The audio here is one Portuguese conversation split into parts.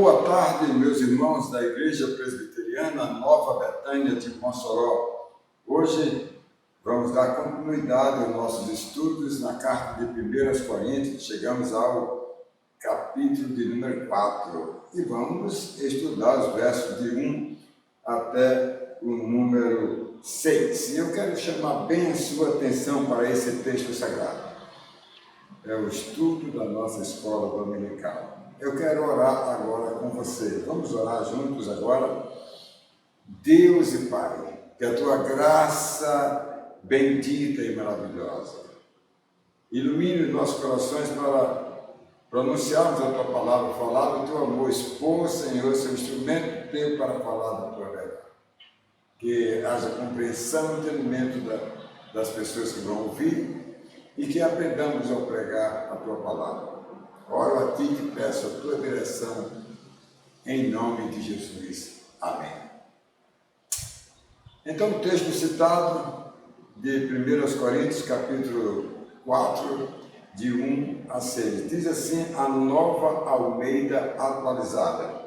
boa tarde, meus irmãos da Igreja Presbiteriana Nova Betânia de Mossoró. Hoje vamos dar continuidade aos nossos estudos na carta de 1 Coríntios. Chegamos ao capítulo de número 4 e vamos estudar os versos de 1 até o número 6. E eu quero chamar bem a sua atenção para esse texto sagrado. É o estudo da nossa escola dominical. Eu quero orar agora com você. Vamos orar juntos agora? Deus e Pai, que a tua graça bendita e maravilhosa ilumine os nossos corações para pronunciarmos a tua palavra, falar do teu amor, expor, Senhor, seu instrumento teu para falar da tua verdade. Que haja compreensão e entendimento das pessoas que vão ouvir e que aprendamos a pregar a tua palavra. Oro a ti que peço a tua direção, em nome de Jesus. Amém. Então, o texto citado de 1 Coríntios, capítulo 4, de 1 a 6, diz assim, a Nova Almeida atualizada.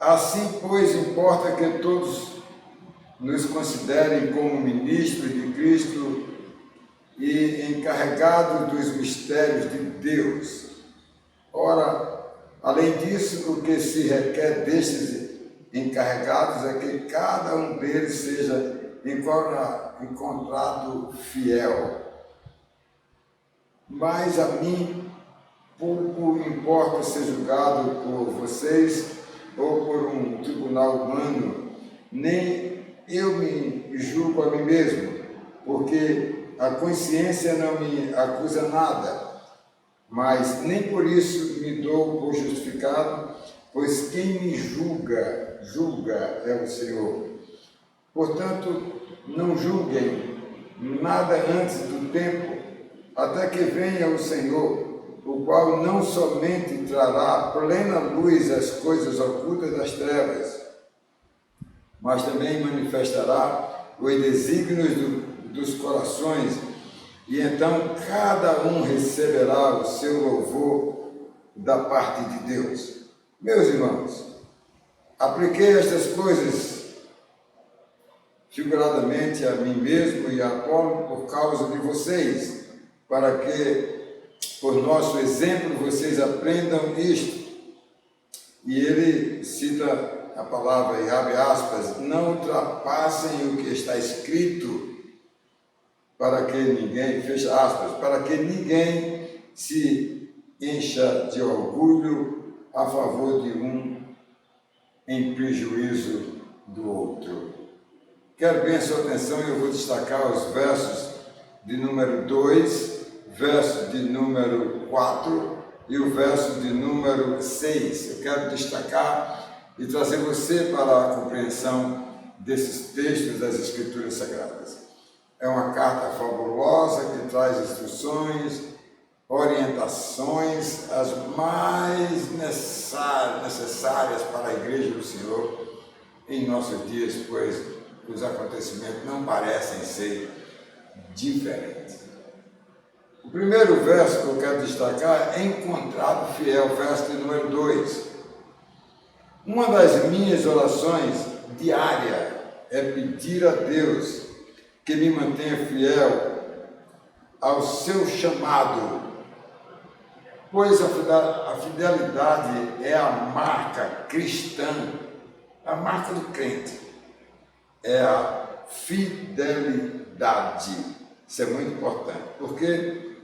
Assim, pois, importa que todos nos considerem como ministros de Cristo e encarregados dos mistérios de Deus. Ora, além disso, o que se requer destes encarregados é que cada um deles seja encontrado fiel. Mas a mim pouco importa ser julgado por vocês ou por um tribunal humano, nem eu me julgo a mim mesmo, porque a consciência não me acusa nada, mas nem por isso me dou por justificado, pois quem me julga é o Senhor. Portanto, não julguem nada antes do tempo, até que venha o Senhor, o qual não somente trará plena luz às coisas ocultas das trevas, mas também manifestará os desígnios dos corações, e então cada um receberá o seu louvor da parte de Deus. Meus irmãos, apliquei estas coisas figuradamente a mim mesmo e a Apolo por causa de vocês, para que, por nosso exemplo, vocês aprendam isto. E ele cita a palavra, e abre aspas, não ultrapassem o que está escrito, para que ninguém, fecha aspas, para que ninguém se encha de orgulho a favor de um em prejuízo do outro. Quero bem a sua atenção e eu vou destacar os versos de número 2, verso de número 4 e o verso de número 6. Eu quero destacar e trazer você para a compreensão desses textos das Escrituras Sagradas. É uma carta fabulosa que traz instruções, orientações, as mais necessárias para a Igreja do Senhor em nossos dias, pois os acontecimentos não parecem ser diferentes. O primeiro verso que eu quero destacar é encontrado fiel, verso de número 2. Uma das minhas orações diárias é pedir a Deus que me mantenha fiel ao seu chamado, pois a fidelidade é a marca cristã, a marca do crente, é a fidelidade. Isso é muito importante, porque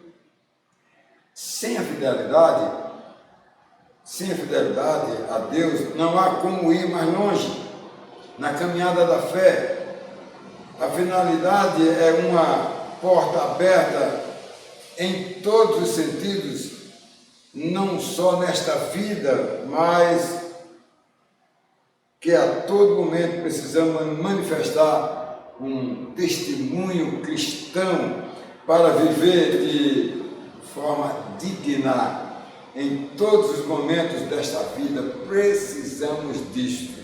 sem a fidelidade a Deus, não há como ir mais longe na caminhada da fé. A finalidade é uma porta aberta em todos os sentidos, não só nesta vida, mas que a todo momento precisamos manifestar um testemunho cristão para viver de forma digna em todos os momentos desta vida. Precisamos disto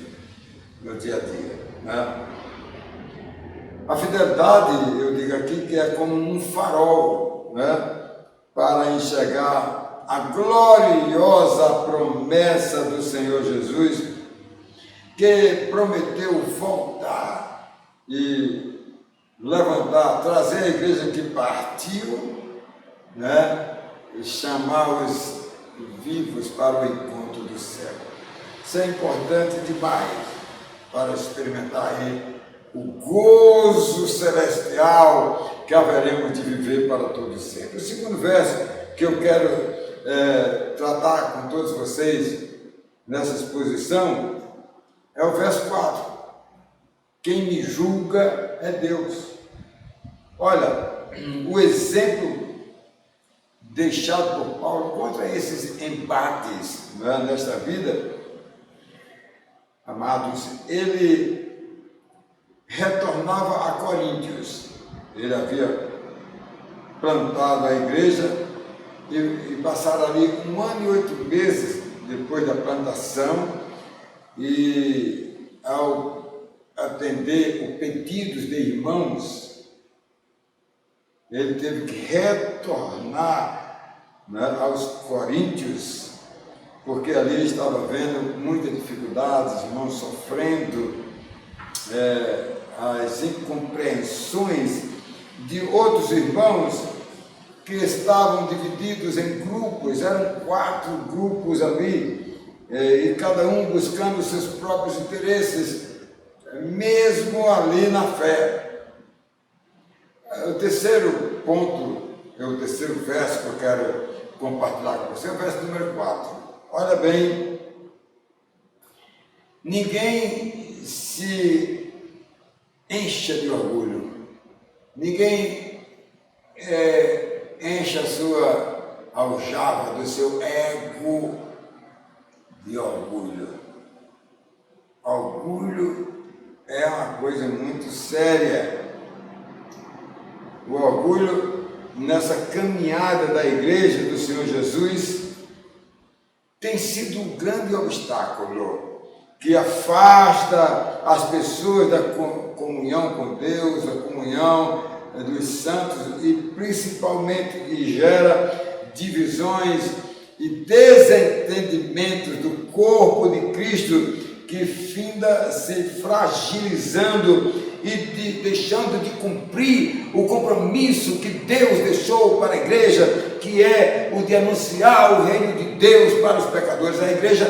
no dia a dia, né? A fidelidade, eu digo aqui, que é como um farol, né, para enxergar a gloriosa promessa do Senhor Jesus, que prometeu voltar e levantar, trazer a igreja que partiu, né, e chamar os vivos para o encontro do céu. Isso é importante demais para experimentar aí o gozo celestial que haveremos de viver para todo sempre. O segundo verso que eu quero tratar com todos vocês nessa exposição é o verso 4. Quem me julga é Deus. Olha, o exemplo deixado por Paulo contra esses embates, né, nesta vida, amados, ele retornava a Coríntios. Ele havia plantado a igreja e passaram ali 1 ano e 8 meses depois da plantação, e ao atender os pedidos de irmãos, ele teve que retornar, né, aos Coríntios, porque ali ele estava vendo muitas dificuldades, irmãos sofrendo as incompreensões de outros irmãos que estavam divididos em grupos. Eram 4 grupos ali, e cada um buscando seus próprios interesses, mesmo ali na fé. O terceiro ponto, o terceiro verso que eu quero compartilhar com você, é o verso número 4. Olha bem, ninguém se encha de orgulho, ninguém enche a sua aljava do seu ego de orgulho. Orgulho é uma coisa muito séria. O orgulho, nessa caminhada da igreja do Senhor Jesus, tem sido um grande obstáculo que afasta as pessoas da comunhão com Deus, da comunhão dos santos, e principalmente que gera divisões e desentendimentos do corpo de Cristo, que finda se fragilizando e deixando de cumprir o compromisso que Deus deixou para a igreja, que é o de anunciar o reino de Deus para os pecadores. A igreja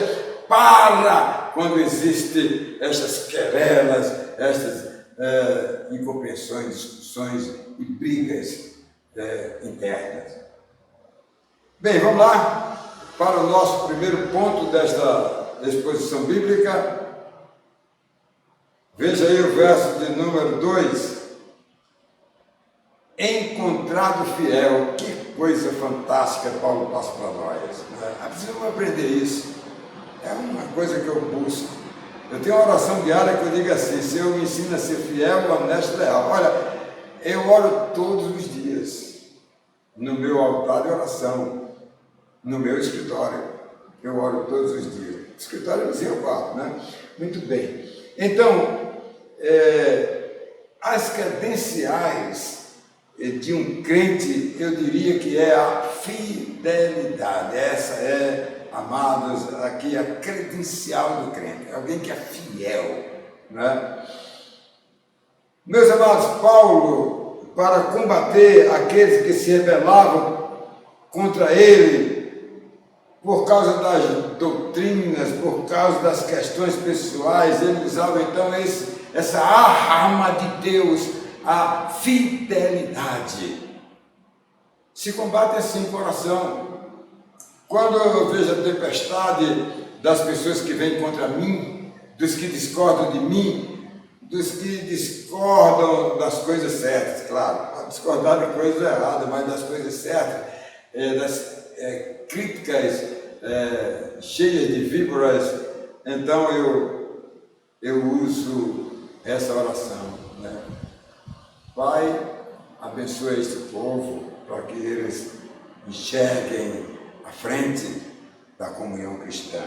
para quando existem estas querelas, estas incompreensões, discussões e brigas internas. Bem, vamos lá para o nosso primeiro ponto desta exposição bíblica. Veja aí o verso de número 2. Encontrado fiel. Que coisa fantástica Paulo passa para nós, né? Precisamos aprender isso. É uma coisa que eu busco. Eu tenho uma oração diária que eu digo assim: Senhor, me ensina a ser fiel, honesto e leal. Olha, eu oro todos os dias no meu altar de oração, no meu escritório. Eu oro todos os dias. O escritório é o quarto, né? Muito bem. Então, as credenciais de um crente, eu diria que é a fidelidade. Essa é, amados, aqui a credencial do crente, alguém que é fiel, né? Meus amados, Paulo, para combater aqueles que se rebelavam contra ele por causa das doutrinas, por causa das questões pessoais, ele usava então essa arma de Deus, a fidelidade. Se combate assim com oração. Quando eu vejo a tempestade das pessoas que vêm contra mim, dos que discordam de mim, dos que discordam das coisas certas, claro, pode discordar de coisas erradas, mas das coisas certas, das críticas cheias de víboras, então eu uso essa oração, né? Pai, abençoa este povo para que eles enxerguem a frente da comunhão cristã.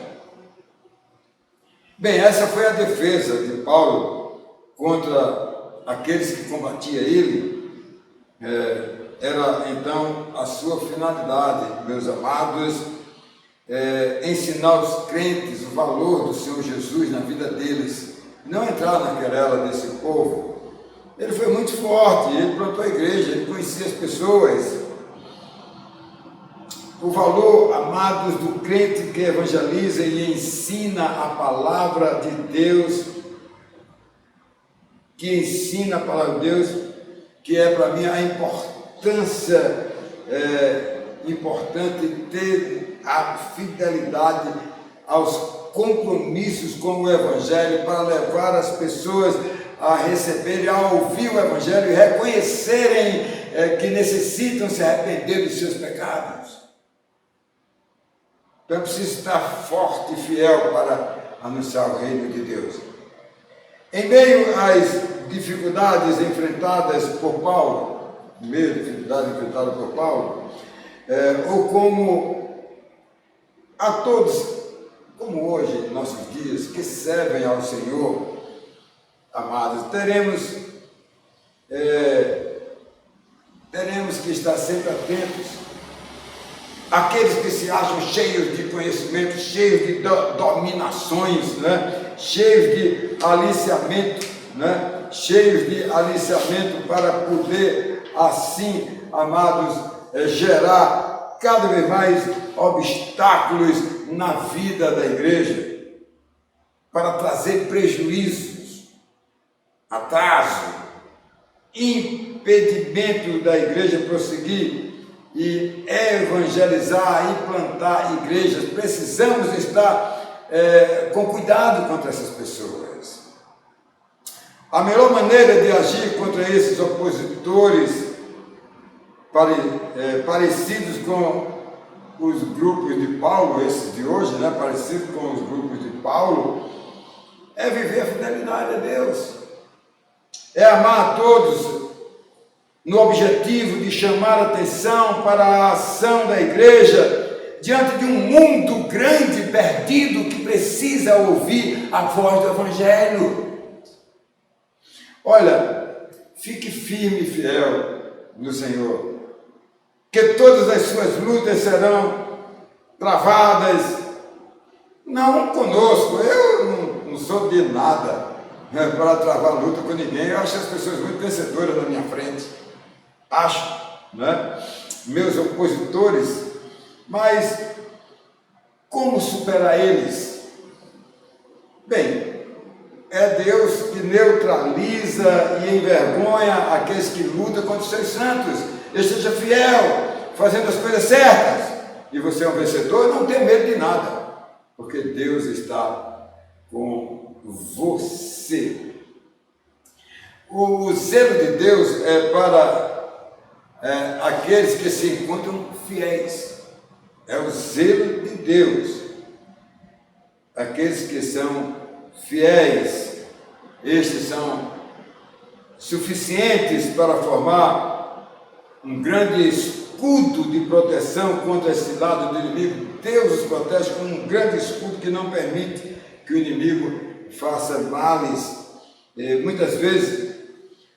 Bem, essa foi a defesa de Paulo contra aqueles que combatiam ele, era então a sua finalidade, meus amados, ensinar os crentes o valor do Senhor Jesus na vida deles, não entrar na querela desse povo. Ele foi muito forte, ele plantou a igreja, ele conhecia as pessoas. O valor, amados, do crente que evangeliza e ensina a palavra de Deus, que ensina a palavra de Deus, que é para mim a importância importante ter a fidelidade aos compromissos com o Evangelho, para levar as pessoas a receberem, a ouvir o Evangelho e reconhecerem que necessitam se arrepender dos seus pecados. Então é preciso estar forte e fiel para anunciar o reino de Deus. Em meio às dificuldades enfrentadas por Paulo, ou como a todos, como hoje, em nossos dias, que servem ao Senhor, amados, teremos que estar sempre atentos. Aqueles que se acham cheios de conhecimento, cheios de dominações, né? Cheios de aliciamento, né? Cheios de aliciamento para poder, assim, amados, gerar cada vez mais obstáculos na vida da igreja, para trazer prejuízos, atraso, impedimento da igreja prosseguir e evangelizar e plantar igrejas. Precisamos estar com cuidado contra essas pessoas. A melhor maneira de agir contra esses opositores parecidos com os grupos de Paulo, esses de hoje, né, parecidos com os grupos de Paulo, é viver a fidelidade a Deus, é amar a todos, no objetivo de chamar a atenção para a ação da igreja diante de um mundo grande, perdido, que precisa ouvir a voz do Evangelho. Olha, fique firme e fiel no Senhor, que todas as suas lutas serão travadas, não conosco. Eu não sou de nada para travar luta com ninguém. Eu acho as pessoas muito vencedoras na minha frente. Acho, né? Meus opositores, mas como superar eles? Bem, é Deus que neutraliza e envergonha aqueles que lutam contra os seus santos. Esteja fiel, fazendo as coisas certas, e você é um vencedor. Não tem medo de nada, porque Deus está com você. O zelo de Deus é para aqueles que se encontram fiéis. É o zelo de Deus. Aqueles que são fiéis, estes são suficientes para formar um grande escudo de proteção contra esse lado do inimigo. Deus os protege com um grande escudo que não permite que o inimigo faça males. Muitas vezes,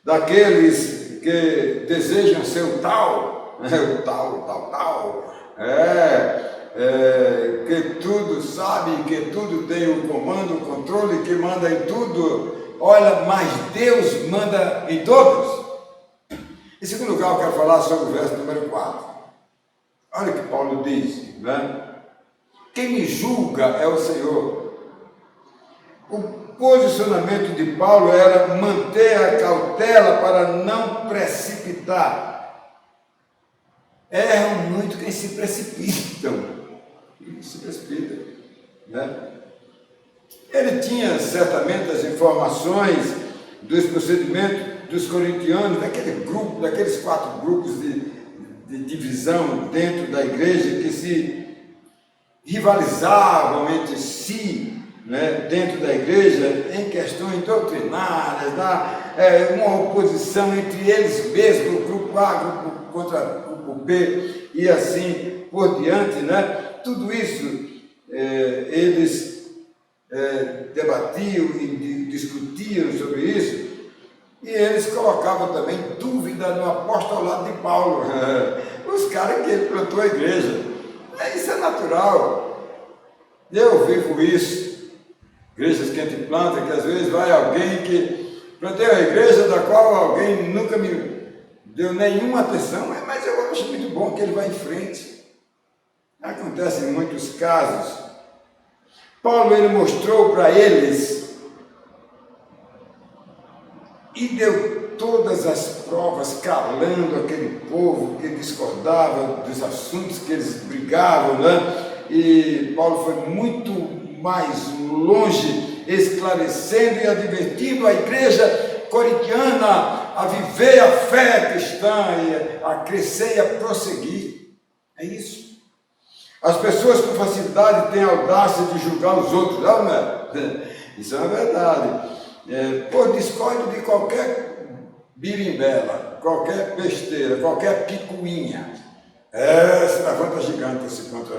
daqueles que desejam ser o tal, que tudo sabe, que tudo tem o comando, o controle, que manda em tudo. Olha, mas Deus manda em todos. Em segundo lugar, eu quero falar sobre o verso número 4. Olha o que Paulo diz, né? Quem me julga é o Senhor. O posicionamento de Paulo era manter a cautela para não precipitar. Erram muito quem se precipitam. Né? Ele tinha certamente as informações dos procedimentos dos corintianos, daqueles 4 grupos de divisão dentro da igreja, que se rivalizavam entre si, né, dentro da igreja, em questões doutrinárias, uma oposição entre eles mesmos, o grupo A, grupo contra o grupo B, e assim por diante, né? Tudo isso eles debatiam e discutiam sobre isso, E eles colocavam também dúvida no apostolado de Paulo. Os caras que ele plantou a igreja. Isso é natural. Eu vivo isso. Igrejas que a gente planta, que às vezes vai alguém que plantei a igreja da qual alguém nunca me deu nenhuma atenção, mas eu acho muito bom que ele vá em frente. Acontece em muitos casos. Paulo, ele mostrou para eles e deu todas as provas, calando aquele povo que discordava dos assuntos que eles brigavam, né? E Paulo foi muito mais longe, esclarecendo e advertindo a igreja corintiana a viver a fé cristã, a crescer e a prosseguir. É isso. As pessoas com facilidade têm a audácia de julgar os outros, não é? Isso é uma verdade. Por discórdia de qualquer birimbela, qualquer besteira, qualquer picuinha, se levanta gigante contra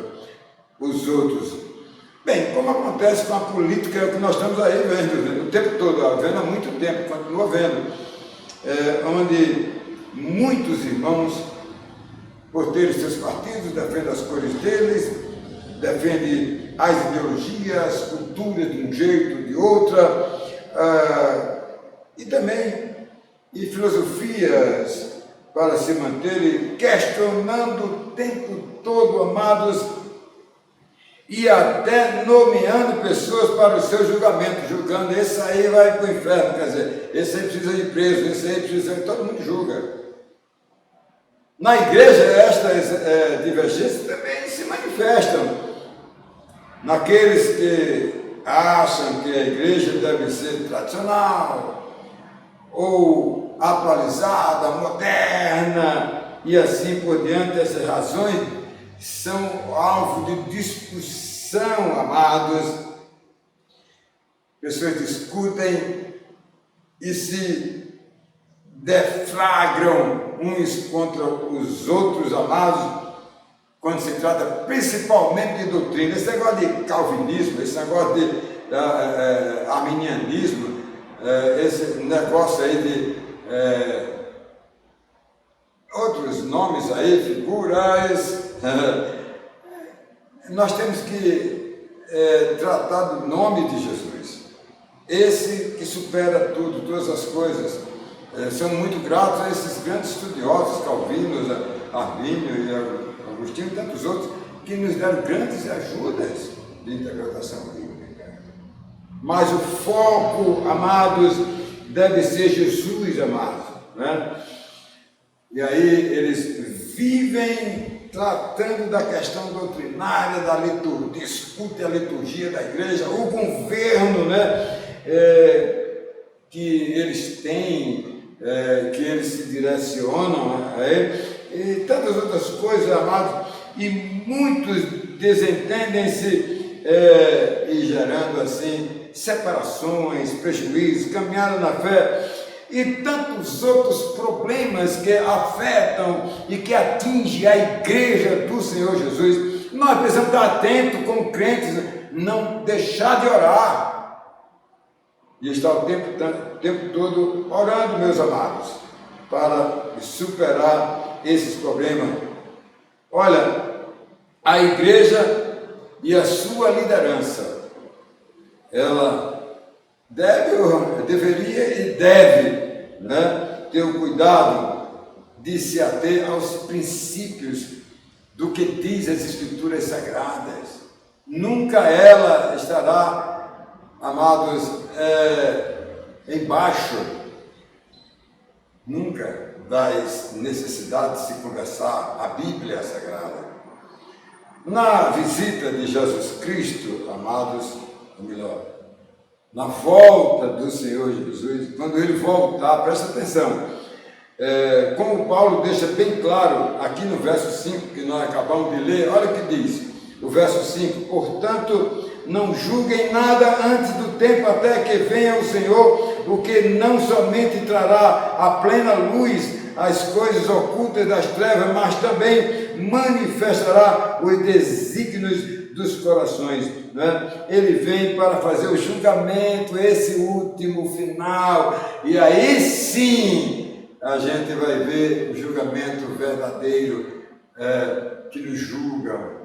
os outros. Bem, como acontece com a política que nós estamos aí vendo, o tempo todo, vendo há muito tempo, continua vendo, onde muitos irmãos, por terem seus partidos, defendem as cores deles, defendem as ideologias, as culturas de um jeito, de outra, e também e filosofias para se manterem questionando o tempo todo, amados, e até nomeando pessoas para o seu julgamento, julgando, esse aí vai para o inferno, quer dizer, esse aí precisa ir preso, esse aí precisa, todo mundo julga. Na igreja, estas divergências também se manifestam naqueles que acham que a igreja deve ser tradicional, ou atualizada, moderna, e assim por diante. Essas razões são alvo de discussão, amados. Pessoas discutem e se deflagram uns contra os outros, amados, quando se trata principalmente de doutrina. Esse negócio de calvinismo, esse negócio de arminianismo, esse negócio aí de outros nomes aí, figuras, nós temos que tratar do nome de Jesus, esse que supera tudo, todas as coisas. Somos muito gratos a esses grandes estudiosos, Calvino, Armínio e Agostinho e tantos outros, que nos deram grandes ajudas de interpretação bíblica. Mas o foco, amados, deve ser Jesus, amados, né? E aí eles vivem tratando da questão doutrinária, da liturgia, discutem a liturgia da igreja, o governo, né, que eles têm, que eles se direcionam, e tantas outras coisas, amados, e muitos desentendem-se e gerando assim separações, prejuízos, caminhada na fé e tantos outros problemas que afetam e que atingem a igreja do Senhor Jesus. Nós precisamos estar atentos como crentes, não deixar de orar e estar o tempo todo orando, meus amados, para superar esses problemas. Olha, a igreja e a sua liderança, ela deveria e deve, né, ter o cuidado de se ater aos princípios do que diz as Escrituras Sagradas. Nunca ela estará, amados, embaixo, nunca, das necessidades de se conversar a Bíblia Sagrada. Na visita de Jesus Cristo, amados, ou melhor, na volta do Senhor Jesus, quando ele voltar, presta atenção, como Paulo deixa bem claro aqui no verso 5, que nós acabamos de ler, olha o que diz, o verso 5, portanto, não julguem nada antes do tempo até que venha o Senhor, o que não somente trará à plena luz as coisas ocultas das trevas, mas também manifestará os desígnios dos corações, né? Ele vem para fazer o julgamento, esse último final, e aí sim a gente vai ver o julgamento verdadeiro que nos julga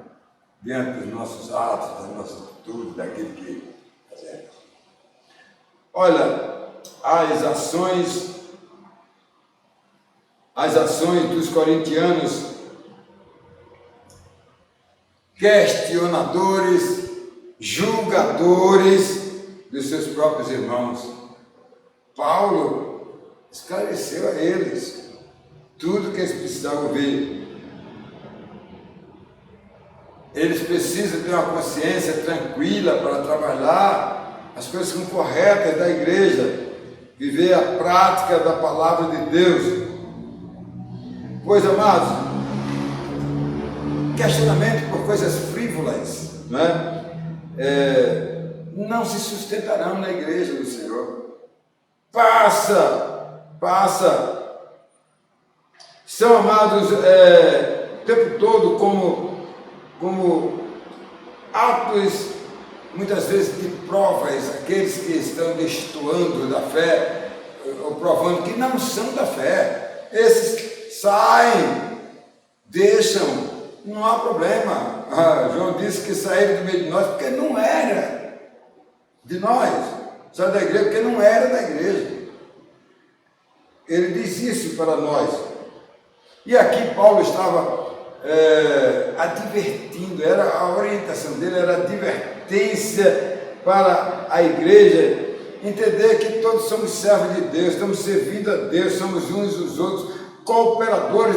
diante dos nossos atos, das nossas atitudes, daquilo que fazemos. Olha, as ações dos corintianos questionadores, julgadores dos seus próprios irmãos. Paulo esclareceu a eles tudo que eles precisavam ouvir. Eles precisam ter uma consciência tranquila para trabalhar as coisas corretas da igreja, viver a prática da palavra de Deus. Pois, amados, questionamento por coisas frívolas, não se sustentarão na igreja do Senhor. Passa. São amados o tempo todo como atos, muitas vezes, de provas, aqueles que estão destoando da fé, ou provando que não são da fé. Esses saem, deixam. Não há problema. João disse que saíram do meio de nós porque não era de nós. Saiu da igreja porque não era da igreja. Ele diz isso para nós. E aqui Paulo estava advertindo, a orientação dele era advertência para a igreja, entender que todos somos servos de Deus, estamos servindo a Deus, somos uns os outros, cooperadores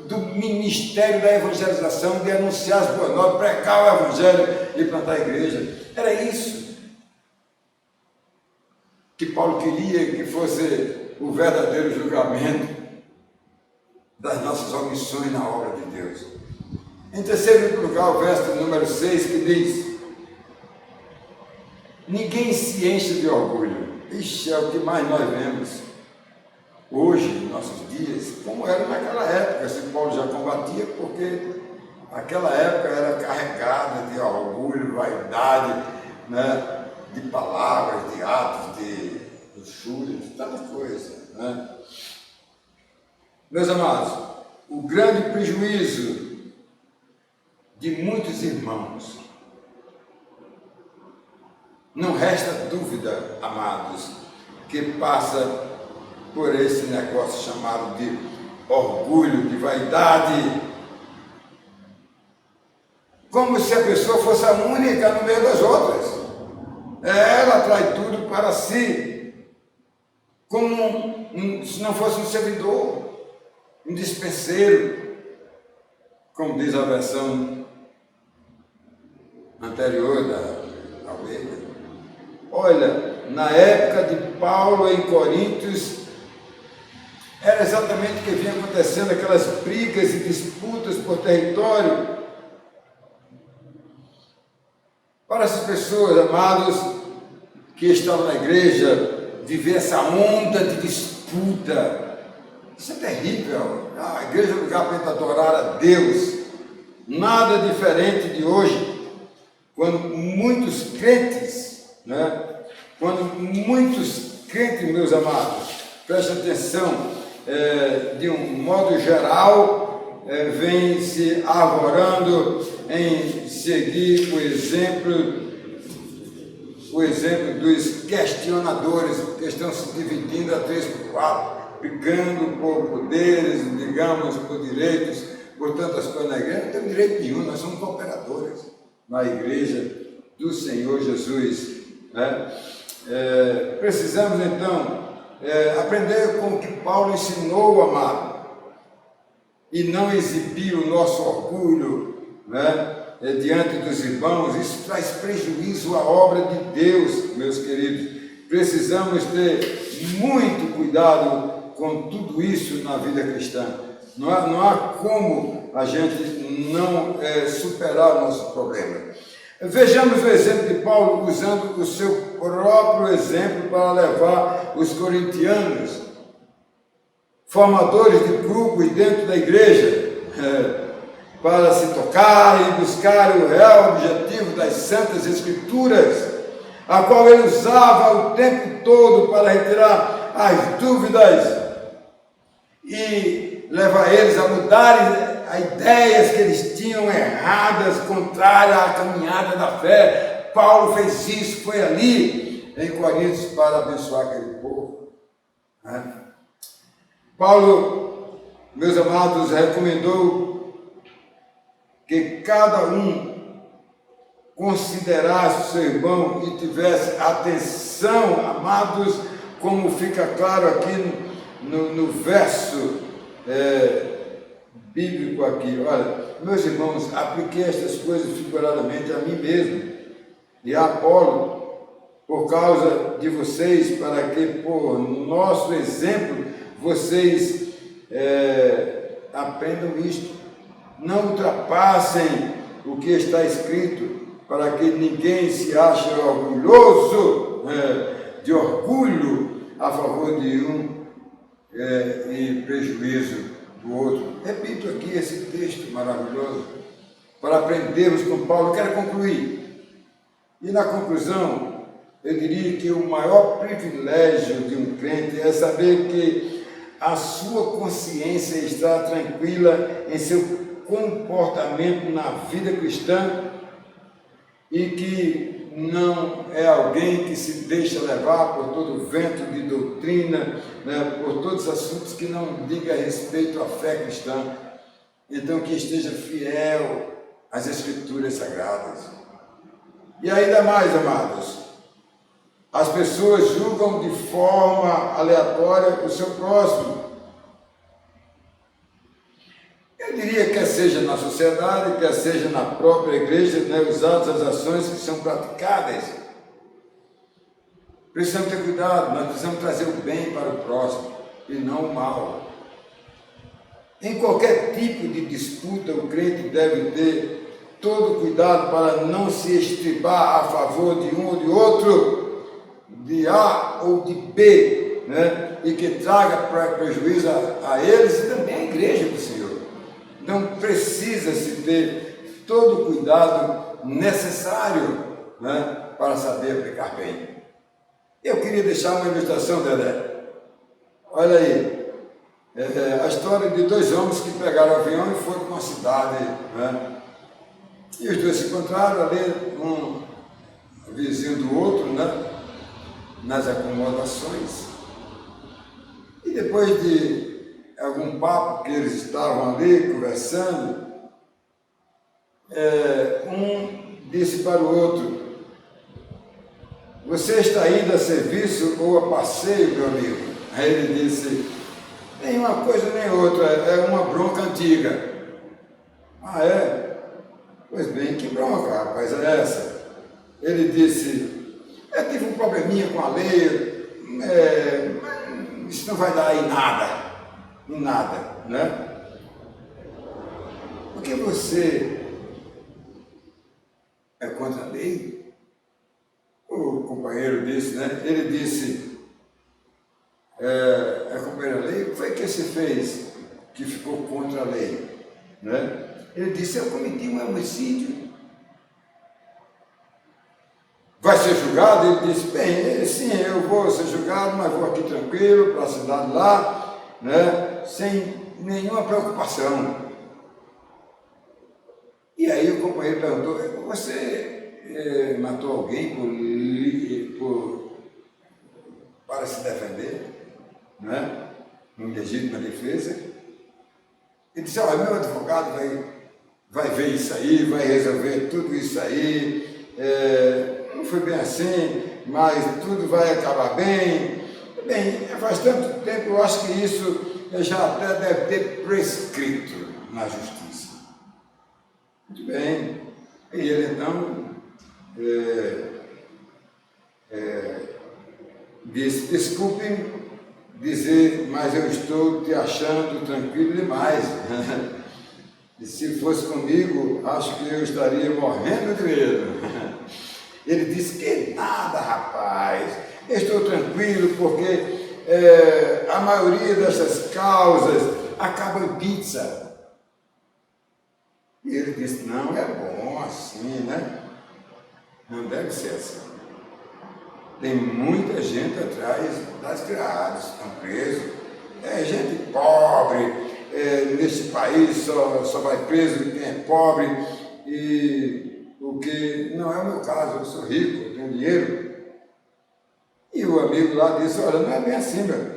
do ministério da evangelização, de anunciar as boas novas, pregar o evangelho e plantar a igreja. Era isso que Paulo queria que fosse o verdadeiro julgamento das nossas omissões na obra de Deus. Em terceiro lugar, o verso número 6, que diz: ninguém se enche de orgulho. Ixi, é o que mais nós vemos hoje, em nossos dias, como era naquela época. Se Paulo já combatia, porque aquela época era carregada de orgulho, vaidade, de palavras, de atos, de luxúria, de tanta coisa. Meus amados, o grande prejuízo de muitos irmãos, não resta dúvida, amados, que passa por esse negócio chamado de orgulho, de vaidade, como se a pessoa fosse a única no meio das outras. Ela atrai tudo para si, como se não fosse um servidor, um dispenseiro, como diz a versão anterior da Almeida. Olha, na época de Paulo em Coríntios, era exatamente o que vinha acontecendo, aquelas brigas e disputas por território. Para essas pessoas, amados, que estavam na igreja, viver essa onda de disputa, isso é terrível. A igreja é um lugar para adorar a Deus. Nada diferente de hoje, quando muitos crentes, meus amados, prestem atenção, de um modo geral, vem se arvorando em seguir o exemplo dos questionadores, que estão se dividindo a 3 por 4, brigando por poderes, digamos, por direitos, por tantas coisas na igreja. Não temos direito nenhum, nós somos cooperadores na igreja do Senhor Jesus. Precisamos então aprender com o que Paulo ensinou, amado, e não exibir o nosso orgulho diante dos irmãos. Isso traz prejuízo à obra de Deus, meus queridos. Precisamos ter muito cuidado com tudo isso na vida cristã. Não há como a gente não superar o nosso problema. Vejamos o exemplo de Paulo usando o seu próprio exemplo para levar os corintianos, formadores de grupos dentro da igreja, para se tocar e buscar o real objetivo das Santas Escrituras, a qual ele usava o tempo todo para retirar as dúvidas e levar eles a mudarem as ideias que eles tinham erradas, contrárias à caminhada da fé. Paulo fez isso, foi ali em Coríntios para abençoar aquele povo. Paulo, meus amados, recomendou que cada um considerasse o seu irmão e tivesse atenção, amados, como fica claro aqui no verso bíblico aqui. Olha, meus irmãos, apliquei estas coisas figuradamente a mim mesmo e a Apolo, por causa de vocês, para que por nosso exemplo vocês aprendam isto. Não ultrapassem o que está escrito, para que ninguém se ache orgulhoso, de orgulho a favor de um e prejuízo do outro. Repito aqui esse texto maravilhoso, para aprendermos com Paulo. Quero concluir. E na conclusão, eu diria que o maior privilégio de um crente é saber que a sua consciência está tranquila em seu comportamento na vida cristã e que não é alguém que se deixa levar por todo o vento de doutrina, por todos os assuntos que não digam respeito à fé cristã. Então, que esteja fiel às Escrituras Sagradas. E ainda mais, amados, as pessoas julgam de forma aleatória o seu próximo. Eu diria, quer seja na sociedade, quer seja na própria igreja, usadas as ações que são praticadas. Precisamos ter cuidado, nós precisamos trazer o bem para o próximo e não o mal. Em qualquer tipo de disputa, o crente deve ter todo cuidado para não se estribar a favor de um ou de outro, de A ou de B, e que traga prejuízo a eles e também à igreja do Senhor. Então, precisa-se ter todo o cuidado necessário, para saber aplicar bem. Eu queria deixar uma ilustração, Dedé. Olha aí, a história de dois homens que pegaram o avião e foram para uma cidade, e os dois se encontraram ali, um vizinho do outro, nas acomodações. E depois de algum papo que eles estavam ali conversando, um disse para o outro: você está indo a serviço ou a passeio, meu amigo? Aí ele disse: nem uma coisa nem outra, é uma bronca antiga. Ah, é? Pois bem, que bronca, rapaz, é essa? Ele disse: eu tive um probleminha com a lei, isso não vai dar em nada, Porque você é contra a lei? O companheiro disse, Ele disse: é companheiro da lei? O que foi que você fez que ficou contra a lei? Ele disse: eu cometi um homicídio. Vai ser julgado? Ele disse: bem, sim, eu vou ser julgado, mas vou aqui tranquilo para a cidade lá, sem nenhuma preocupação. E aí o companheiro perguntou: você matou alguém para se defender? Em legítima defesa? Ele disse: olha, meu advogado vai ver isso aí, vai resolver tudo isso aí, não foi bem assim, mas tudo vai acabar bem. Bem, faz tanto tempo, eu acho que isso já até deve ter prescrito na justiça. Muito bem. E ele então disse: desculpe dizer, mas eu estou te achando tranquilo demais. E se fosse comigo, acho que eu estaria morrendo de medo. Ele disse: que nada, rapaz, eu estou tranquilo porque a maioria dessas causas acaba em pizza. E ele disse, não, é bom assim, né? Não deve ser assim. Tem muita gente atrás das grades, estão presos. É gente pobre, neste país só vai preso quem é pobre. E o que não é o meu caso, eu sou rico, eu tenho dinheiro. E o amigo lá disse, olha, não é bem assim, meu.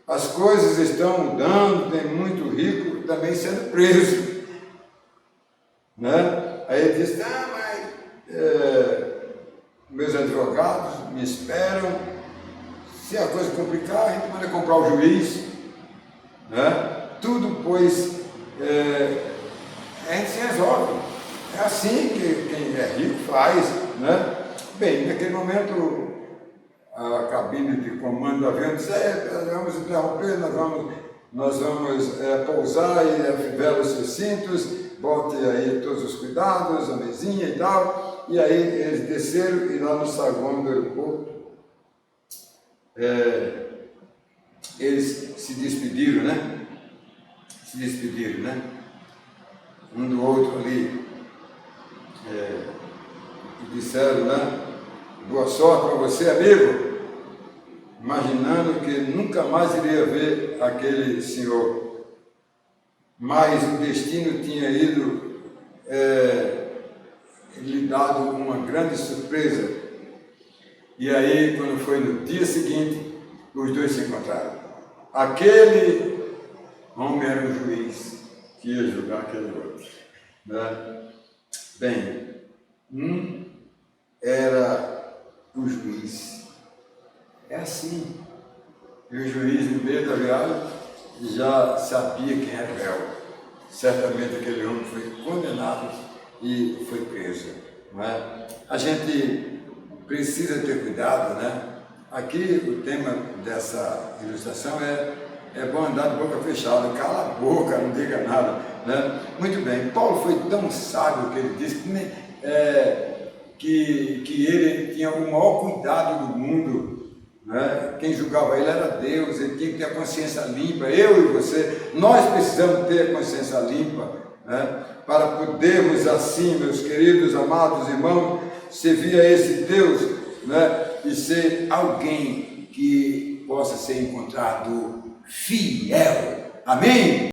As coisas estão mudando, tem muito rico também sendo preso. Né? Aí ele disse, mas meus advogados me esperam, se a coisa complicar, a gente manda comprar o juiz, né? Tudo, pois, a gente se resolve. É assim que quem é rico faz, né? Bem, naquele momento, a cabine de comando do avião disse, vamos interromper, nós vamos pousar e afivela os seus cintos, bote aí todos os cuidados, a mesinha e tal. E aí eles desceram e lá no saguão do aeroporto, eles se despediram, né? Um do outro ali. E disseram, né? Boa sorte para você, amigo. Imaginando que nunca mais iria ver aquele senhor. Mas o destino tinha ido lhe dado uma grande surpresa. E aí, quando foi no dia seguinte, os dois se encontraram. Aquele homem era um juiz que ia julgar aquele outro. Né? Bem, um era o juiz. É assim. E o juiz, no meio da viagem, já sabia quem era o réu. Certamente aquele homem foi condenado e foi preso. Não é? A gente precisa ter cuidado, né? Aqui o tema dessa ilustração é bom andar de boca fechada, cala a boca, não diga nada. Né? Muito bem, Paulo foi tão sábio que ele disse que ele tinha o maior cuidado do mundo. Né? Quem julgava ele era Deus, ele tinha que ter a consciência limpa, eu e você, nós precisamos ter a consciência limpa, né? Para podermos assim, meus queridos, amados irmãos, servir a esse Deus, né? E ser alguém que possa ser encontrado fiel. Amém?